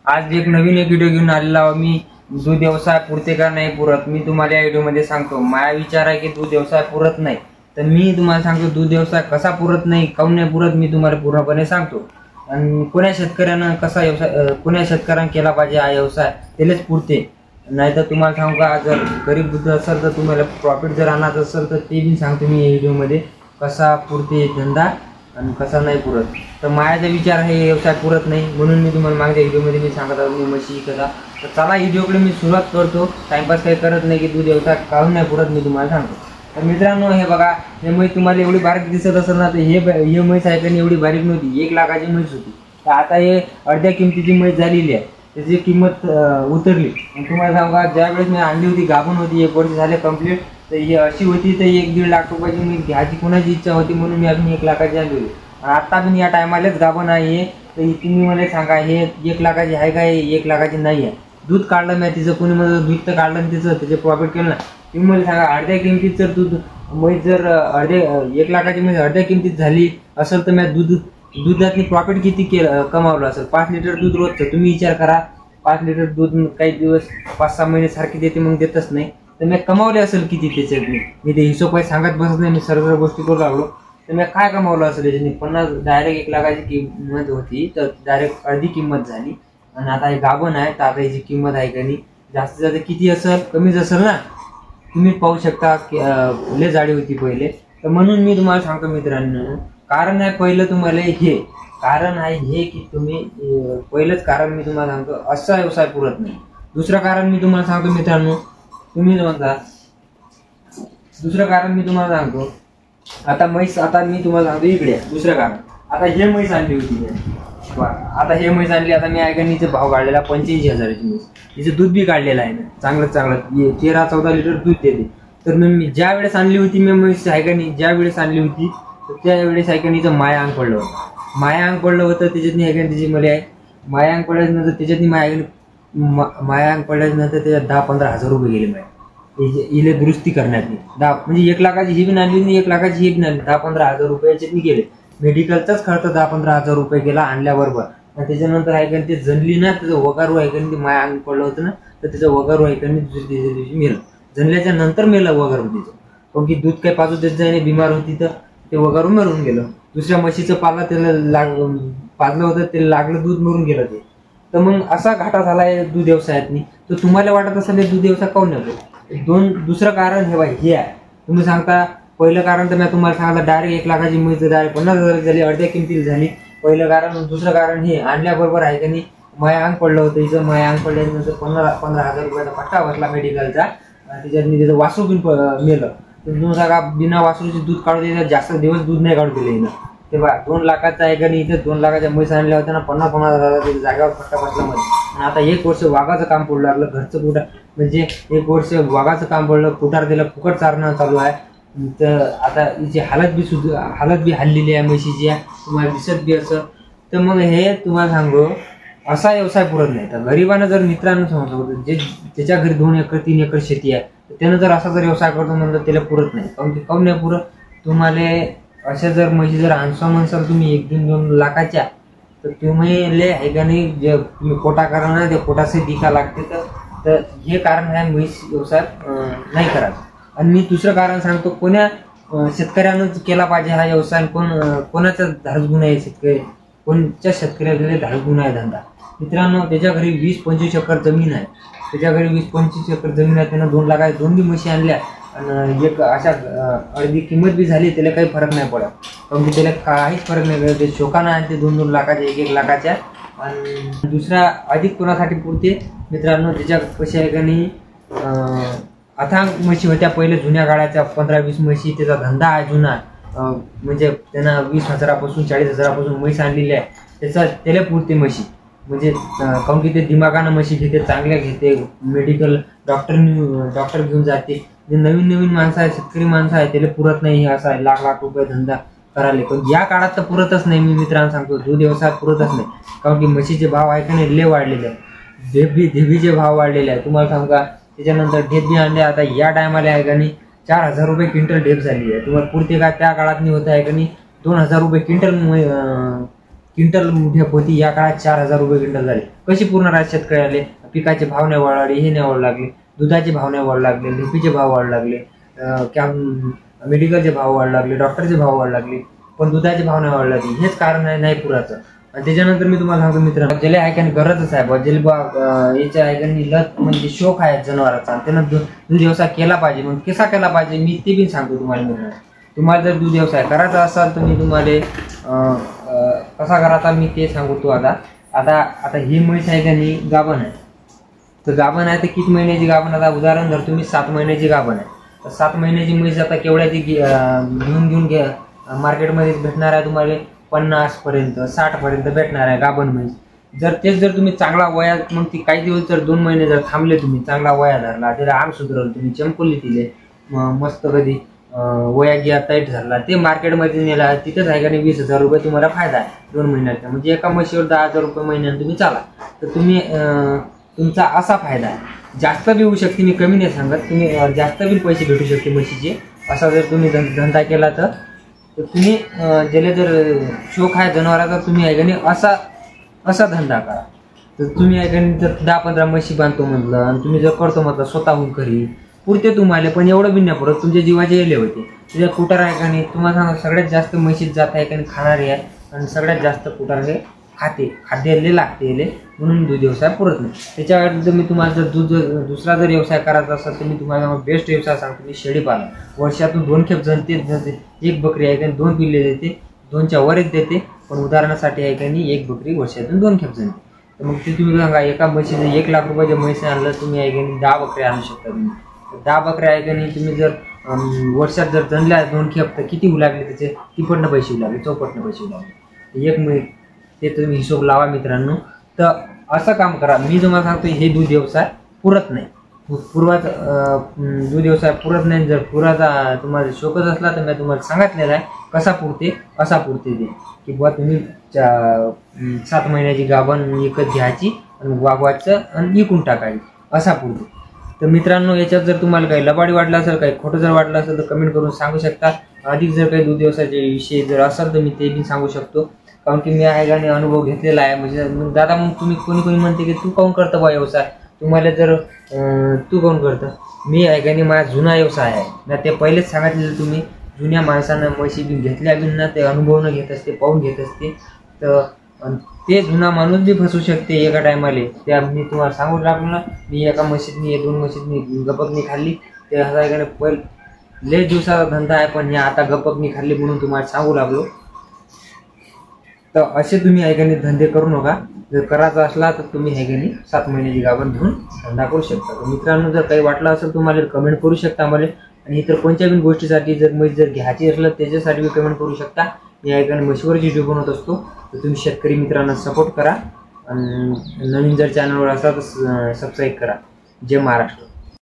आज एक नवीन व्हिडिओ घेऊन आलेला आहे। मी दूध व्यवसाय पुरते का नाही पुरत मी तुम्हाला या व्हिडिओमध्ये सांगतो। माझा विचार आहे की दूध व्यवसाय पुरत नाही, तर मी तुम्हाला सांगतो दूध व्यवसाय कसा पुरत नाही, काऊन नाही पुरत मी तुम्हाला पूर्णपणे सांगतो। आणि कोण्या शेतकऱ्यानं कसा व्यवसाय कोण्या शेतकऱ्यानं केला पाहिजे हा व्यवसाय त्यालाच पुरते, नाही तर तुम्हाला सांगू का जर गरीब दूध असेल तर तुम्हाला प्रॉफिट जर आणायचं असेल तर ते बी सांगतो मी या व्हिडिओमध्ये कसा पुरते धंदा आणि कसा नाही पुरत। तर माझा विचार आहे व्यवसाय पुरत नाही म्हणून मी तुम्हाला मागच्या व्हिडिओमध्ये मी सांगत आहे मी म्हशी कसा। तर चला व्हिडिओकडे मी सुरुवात करतो, टाइमपास काही करत नाही की दूध व्यवसाय काहून नाही पुरत मी तुम्हाला सांगतो। तर मित्रांनो हे बघा, हे म्हैस तुम्हाला एवढी बारीक दिसत असेल ना, तर हे म्हैस आहे का एवढी बारीक नव्हती, 1 लाखाची म्हैस होती। तर आता हे अर्ध्या किमतीची म्हैस झालेली आहे, त्याची किंमत उतरली। तुम्हाला सांगा ज्यावेळेस मी आणली होती गाभण होती, 1 वर्ष झाले कंप्लीट, तर ही अशी होती तर 1-1.5 लाख रुपयाची मी घ्यायची कोणाची इच्छा होती म्हणून मी अजून 1 लाखाची आणली होती। आता पण या टायमालाच गाभण आहे, तर तुम्ही मला सांगा हे 1 लाखाची आहे का? 1 लाखाची नाही आहे। दूध काढलं मी तिचं, कोणी मला दूध तर काढलं तिचं, त्याचे प्रॉफिट केलं ना। तुम्ही मला सांगा अर्ध्या किमतीत जर दूध म्हैस जर 1 लाखाची म्हैस अर्ध्या किमतीत झाली असेल तर मी दुधातनी प्रॉफिट किती कमावलं असेल? 5 लिटर दूध रोजचं। तुम्ही विचार करा, 5 लिटर दूध काही दिवस 5-6 महिने सारखी देते, मग देतच नाही, तर मी कमावले असेल किती त्याच्यात? मी ते हिशोब काही सांगत बसत नाही, मी सर्व गोष्टी करू लागलो। तर मी काय कमावलं असेल याच्याने? 50 डायरेक्ट 1 लाखाची किंमत होती तर डायरेक्ट अर्धी किंमत झाली, आणि आता हे गाभण आहे तर आता याची किंमत आहे का नाही जास्तीत जास्त किती असेल? कमीच असेल ना। तुम्ही पाहू शकता की लय जाडी होती पहिले। तर म्हणून मी तुम्हाला सांगतो मित्रांनो, कारण आहे पहिलं तुम्हाला हे कारण आहे हे की तुम्ही पहिलंच कारण मी तुम्हाला सांगतो असा व्यवसाय पुरत नाही। दुसरं कारण मी तुम्हाला सांगतो मित्रांनो, तुम्ही म्हणता दुसरं कारण मी तुम्हाला सांगतो, आता म्हैस आता मी तुम्हाला सांगतो इकडे दुसरं कारण। आता हे म्हैस आणली होती, आता हे म्हैस आणली, आता मी ऐकणीचे भाव काढलेला 85,000ची म्हैस, तिचं दूध बी काढलेलं आहे ना चांगलं 13-14 लिटर दूध देते। तर मी ज्या वेळेस आणली होती मी म्हैस ऐकणी, ज्या वेळेस आणली होती तर त्यावेळेस ऐकणीचं माया अंग पडलं होतं, माया अंग पडलं होतं त्याच्यातनी ऐकणी तिची मला माया अंग पडल्यानंतर त्याच्यातनी माया अंग पडल्यानंतर त्याच्यात 10-15 हजार रुपये गेले माझ्या इले दुरुस्ती करण्यात। म्हणजे 1 लाखाची ही बी आणली नाही, 1 लाखाची ही बी आणली, 10-15 हजार रुपयाचे गेले। मेडिकलचाच खर्च 10-15 हजार रुपये गेला आणल्याबरोबर। आणि त्याच्यानंतर ऐकून ते जनली ना, त्याचं वगारू ऐकून ते माया अंग पडलं होतं ना, तर त्याचं वगारू ऐकून दुसऱ्या दिवशी मेलं, जनल्याच्या नंतर मेलं वगारू तिचं, कारण की दूध काही पाजू देत जाणे, बिमार होती तर ते वगारू मरून गेलं। दुसऱ्या म्हशीचं पाला त्याला पाजलं होतं, ते लागलं दूध मरून गेलं ते। तर मग असा घाटा झाला आहे दूध व्यवसायातनी। तर तुम्हाला वाटत असेल हे दूध व्यवसाय काऊन नको? दुसरं कारण हे हे आहे, तुम्ही सांगता पहिलं कारण तर मी तुम्हाला सांगितलं डायरेक्ट 1 लाखाची म्हैस डायरेक्ट 50,000 झाली, अर्ध्या किमतीला झाली पहिलं कारण। दुसरं कारण हे आणल्याबरोबर आहे त्यांनी माया अंग पडलं होतं, हिचं माया अंग पडल्यानंतर 15 हजार रुपयाचा फटका बसला मेडिकलचा, त्याच्यात मी त्याचं वासरू पण मेलं। तुम्ही सांगा बिना वासरूचे दूध काढू द्यायचं, जास्त दिवस दूध नाही काढू दिले ना। तेव्हा 2 लाखाचा आहे का नाही, इथे 2 लाखाच्या म्हैस आणल्या होत्या ना, 50-50 हजार जागेवर फटका बसला मध्ये। आणि आता 1 वर्ष वाघाचं काम पडू लागलं, घरचं कुठं म्हणजे 1 वर्ष वाघाचं काम पडलं, कुठार दिलं, फुकट चारणं चालू आहे। तर आता हिची हालत बी हल्लेली आहे म्हशीची, तुम्हाला दिसत बी असं। तर मग हे तुम्हाला सांगू असा व्यवसाय पुरत नाही। तर गरीबानं जर मित्रांनो समजतो जे त्याच्या घरी 2 एकर 3 एकर शेती आहे, तर त्यानं जर असा जर व्यवसाय करतो म्हणलं त्याला पुरत नाही। काऊन नाही पुरत? तुम्हाला अशा जर म्हशी जर आणसा म्हणसाल तुम्ही 1-2 लाखाच्या, तर तुम्ही ले आहे का नाही जे तुम्ही कोटा करा ना, ते कोटाचे दिका लागते। तर हे कारण आहे म्हैस व्यवसाय नाही करायचं। आणि मी दुसरं कारण सांगतो, कोण्या शेतकऱ्यानं केला पाहिजे हा व्यवसाय, कोणाचा धाडस गुण आहे शेतकरी, कोणत्या शेतकऱ्याकडे धाडस गुण आहे धंदा? मित्रांनो त्याच्या घरी 20-25 एकर जमीन आहे, त्याच्या घरी 20-25 एकर जमीन आहे, त्यानं 2 लाखाच्या 2 बी म्हशी आणल्या आणि एक अशा अर्धी किंमत बी झाली, त्याला काही फरक नाही पडत, कारण की त्याला काहीच फरक नाही पडत। ते शोकानं आहे ते 2-2 लाखाच्या 1-1 लाखाच्या। आणि दुसरा अधिक कोणासाठी पुरते मित्रांनो, त्याच्या कशा आहे का नाही अथांग म्हशी होत्या पहिले जुन्या काळाच्या 15-20 म्हशी, त्याचा धंदा आहे जुना, म्हणजे त्यांना 20,000पासून 40,000पासून म्हैस आणलेली आहे, त्याला पुरते म्हशी। म्हणजे काऊन की ते दिमागानं म्हशी घेते, चांगल्या घेते, मेडिकल डॉक्टर घेऊन जाते। जे नवीन माणसं आहे, शेतकरी माणसं आहे, त्याला पुरत नाही हे असा आहे लाख रुपये धंदा करायला। पण या काळात तर पुरतच नाही, मी मित्रांनो सांगतो दूध व्यवसाय पुरतच नाही, कारण की म्हशीचे भाव आहे का नाही लय वाढलेले आहे, ढेबीचे भाव वाढलेले आहे तुम्हाला सांगू का। त्याच्यानंतर ढेप बी आणले, आता या टायमाला आहे का नाही 4,000 रुपये क्विंटल ढेप झाली आहे। तुम्हाला पुरते का? त्या काळात नाही होत आहे का नाही 2,000 रुपये क्विंटल क्विंटल ढेप होती, या काळात 4,000 रुपये क्विंटल झाले. कशी पुरणार आहेत शेतकऱ्याले? पिकाचे भाव नाही वाढले, हे नाही वाढू लागले, दुधाचे भाव नाही वाढू लागले, ढेपीचे भाव वाढू लागले, मेडिकलचे भाव वाढू लागले, डॉक्टरचे भाव वाढू लागले, पण दुधाचे भाव नाही वाढू लागले. हेच कारण आहे नाही पुराचं. आणि त्याच्यानंतर मी तुम्हाला सांगतो मित्रांनो, ज्याला ऐकाने गरजच आहे, ज्याला याच्या ऐकाने लत म्हणजे शौक आहे जनावरांचा, त्यानं दूध व्यवसाय केला पाहिजे. मग कसा केला पाहिजे मी ते बी सांगतो तुम्हाला मित्रांनो. तुम्हाला जर दूध व्यवसाय करायचा असेल तर मी तुम्हाला कसा करायचा मी ते सांगतो. आता ही म्हैस आहे का नाही गाभण आहे, तर गाभण आहे तर किती महिन्याची गाभण? आता उदाहरण जर तुम्ही 7 महिन्याची गाभण आहे, तर 7 महिन्याची म्हैस आता केवढ्याची घेऊन घ्या मार्केटमध्ये भेटणार आहे तुम्हाला 50पर्यंत 60पर्यंत भेटणार आहे गाभण म्हैस. जर तुम्ही चांगला वयात, मग ती काही दिवस जर 2 महिने जर थांबले, तुम्ही चांगला वया धरला, त्याला आंग सुधारलं, तुम्ही चमकुली दिले, मस्त कधी वया घ्या टाईट झाला, ते मार्केटमध्ये नेला, तिथंच आहे का नाही 20,000 रुपये तुम्हाला फायदा आहे 2 महिन्याचा. म्हणजे एका म्हशीवर 10,000 रुपये महिन्याने तुम्ही चाला, तर तुम्ही तुमचा असा फायदा आहे. जास्त बी होऊ शकते, मी कमी नाही सांगत, तुम्ही जास्त बी पैसे भेटू शकते म्हशीचे. असा जर तुम्ही धंदा केला तर तुम्ही ज्याला जर शौक आहे जनावराचा, तुम्ही आहे का नाही असा धंदा करा. तर तुम्ही आहे का नाही जर 10-15 म्हशी बांधतो म्हटलं आणि तुम्ही जर करतो म्हटलं स्वतःहून घरी, पुरते तुम्हाला, पण एवढं बी नाही पुरत, तुमच्या जीवाचे येले होते. तुझ्या कुटार आहे का नाही, तुम्हाला सांगा सगळ्यात जास्त म्हशीत जात आहे का नाही खाणारी आहे, आणि सगळ्यात जास्त कुटार हे खाद्याले लागते, म्हणून दूध व्यवसाय पुरत नाही. त्याच्यावर मी तुम्हाला जर दुसरा जर व्यवसाय करायचा असेल तर मी तुम्हाला बेस्ट व्यवसाय सांगतो, मी शेळी पालन. वर्षातून 2 खेप जनते, एक बकरी आहे का 2 पिल्ले देते, 2च्या वर एक देते, पण उदाहरणासाठी आहे का नाही एक बकरी वर्षातून 2 खेप जनते. तर मग ते तुम्ही सांगा एका म्हशीचं 1 लाख रुपयाच्या म्हशी आणलं तुम्ही आहे का नाही 10 बकऱ्या आणू शकता. तुम्ही 10 बकऱ्या आहे का नाही तुम्ही जर वर्षात जर जनल्या 2 खेप तर किती होऊ लागले? त्याचे 3पटनं पैसे होऊ लागले, 4पटनं पैसे होऊ लागले. एक महिने ते तुम्ही हिशोब लावा मित्रांनो. तर असं काम करा. मी तुम्हाला सांगतो हे दूध व्यवसाय पुरत नाही, दूध व्यवसाय पुरत नाही. जर पुराचा तुम्हाला शौकच असला तर मी तुम्हाला सांगितलेलं आहे कसा पुरते, असा पुरते ते, की बुवा तुम्ही 7 महिन्याची गाभण विकत घ्यायची आणि वागवायचं आणि विकून टाकायची, असा पुरते. तर मित्रांनो याच्यात जर तुम्हाला काही लबाडी वाटलं असेल, काही खोटं जर वाटलं असेल तर कमेंट करून सांगू शकता. अधिक जर काही दूध व्यवसायाच्या विषयी जर असेल तर मी ते बी सांगू शकतो, कारण की मी आहे गाणे अनुभव घेतलेला आहे. म्हणजे दादा मग तुम्ही कोणी म्हणते की तू काऊन करतं बा व्यवसाय, तुम्हाला जर तू काऊन करतं, मी आहे गाणे माझा जुना व्यवसाय आहे ना, ते पहिलेच सांगितलेलं. तुम्ही जुन्या माणसांना म्हशी घेतल्या बिन ना ते अनुभव न घेत असते, पाहून घेत असते, तर ते जुना माणूस बी फसू शकते एका टायमाले. त्या मी तुम्हाला सांगू लागलो ना, मी एका म्हशीतनी 2 म्हशीतनी गपकनी खाल्ली, ते असं आहे का पहिले लय दिवसाचा धंदा आहे, पण या आता गपकनी खाल्ली म्हणून तुम्हाला सांगू लागलो. तर असे तुम्ही आहे का नाही धंदे करू नका. जर करायचा असला तर तुम्ही आहे का नाही 7 महिन्याची गाभण घेऊन धंदा करू शकता. तर मित्रांनो जर काही वाटलं असेल तुम्हाला कमेंट करू शकता मला, आणि इतर कोणत्या बी गोष्टीसाठी जर म्हैस जर घ्यायची असलं त्याच्यासाठी बी कमेंट करू शकता. मी आहे का नाही म्हशीवरची व्हिडिओ बनवत असतो, तर तुम्ही शेतकरी मित्रांना सपोर्ट करा, आणि नवीन जर चॅनलवर असाल तर सबस्क्राईब करा. जय महाराष्ट्र.